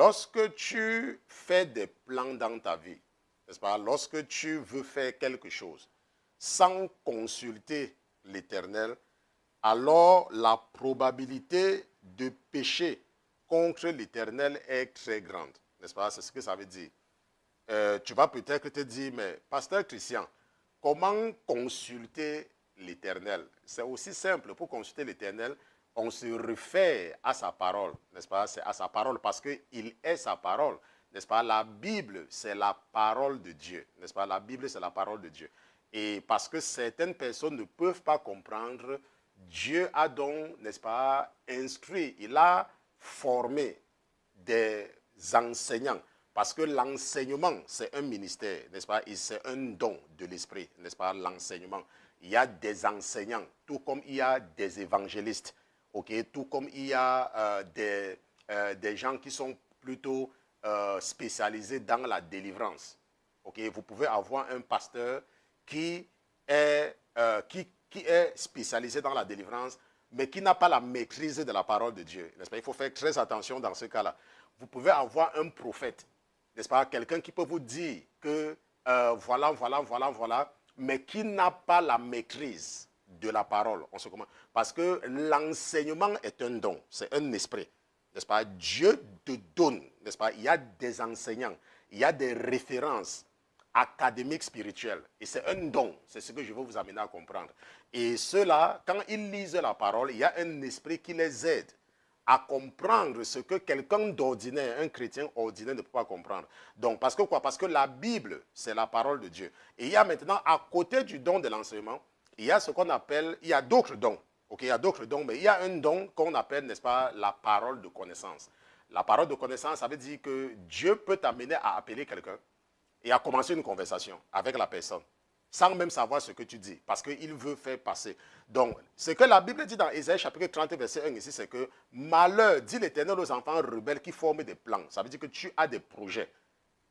lorsque tu fais des plans dans ta vie, n'est-ce pas, lorsque tu veux faire quelque chose sans consulter l'Éternel, alors la probabilité de pécher contre l'Éternel est très grande. N'est-ce pas? C'est ce que ça veut dire. Tu vas peut-être te dire, mais pasteur Christian, comment consulter l'Éternel? C'est aussi simple. Pour consulter l'Éternel, on se réfère à sa parole, n'est-ce pas? C'est à sa parole parce qu'il est sa parole, n'est-ce pas? La Bible, c'est la parole de Dieu, n'est-ce pas? La Bible, c'est la parole de Dieu. Et parce que certaines personnes ne peuvent pas comprendre, Dieu a donc, n'est-ce pas, instruit, il a formé des enseignants. Parce que l'enseignement, c'est un ministère, n'est-ce pas? Et c'est un don de l'esprit, n'est-ce pas? L'enseignement. Il y a des enseignants, tout comme il y a des évangélistes, ok? Tout comme il y a des gens qui sont plutôt spécialisés dans la délivrance. Ok? Vous pouvez avoir un pasteur qui est spécialisé dans la délivrance, mais qui n'a pas la maîtrise de la parole de Dieu, n'est-ce pas? Il faut faire très attention dans ce cas-là. Vous pouvez avoir un prophète, n'est-ce pas? Quelqu'un qui peut vous dire que voilà, mais qui n'a pas la maîtrise de la parole. On se comprend. Parce que l'enseignement est un don, c'est un esprit, n'est-ce pas? Dieu te donne, n'est-ce pas? Il y a des enseignants, il y a des références académiques spirituelles. Et c'est un don, c'est ce que je veux vous amener à comprendre. Et ceux-là, quand ils lisent la parole, il y a un esprit qui les aide à comprendre ce que quelqu'un d'ordinaire, un chrétien ordinaire ne peut pas comprendre. Donc, parce que quoi? Parce que la Bible, c'est la parole de Dieu. Et il y a maintenant, à côté du don de l'enseignement, il y a ce qu'on appelle, il y a d'autres dons. Ok, il y a d'autres dons, mais il y a un don qu'on appelle, n'est-ce pas, la parole de connaissance. La parole de connaissance, ça veut dire que Dieu peut t'amener à appeler quelqu'un et à commencer une conversation avec la personne, sans même savoir ce que tu dis, parce qu'il veut faire passer. Donc, ce que la Bible dit dans Ésaïe chapitre 30, verset 1 ici, c'est que malheur, dit l'Éternel aux enfants rebelles qui forment des plans. Ça veut dire que tu as des projets,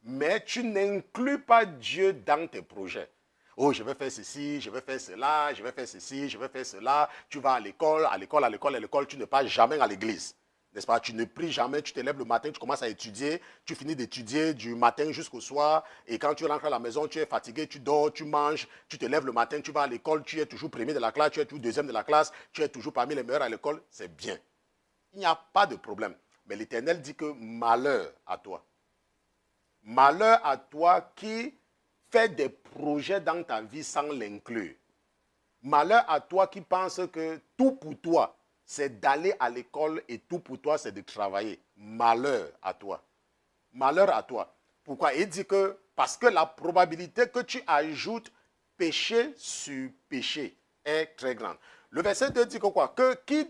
mais tu n'inclus pas Dieu dans tes projets. Oh, je vais faire ceci, je vais faire cela, je vais faire ceci, je vais faire cela. Tu vas à l'école, tu ne pars jamais à l'église. N'est-ce pas? Tu ne pries jamais, tu te lèves le matin, tu commences à étudier, tu finis d'étudier du matin jusqu'au soir, et quand tu rentres à la maison, tu es fatigué, tu dors, tu manges, tu te lèves le matin, tu vas à l'école, tu es toujours premier de la classe, tu es toujours deuxième de la classe, tu es toujours parmi les meilleurs à l'école, c'est bien. Il n'y a pas de problème. Mais l'Éternel dit que malheur à toi. Malheur à toi qui fais des projets dans ta vie sans l'inclure. Malheur à toi qui penses que tout pour toi, c'est d'aller à l'école et tout pour toi, c'est de travailler. Malheur à toi. Malheur à toi. Pourquoi? Il dit que parce que la probabilité que tu ajoutes péché sur péché est très grande. Le verset 2 dit que quoi? Que qui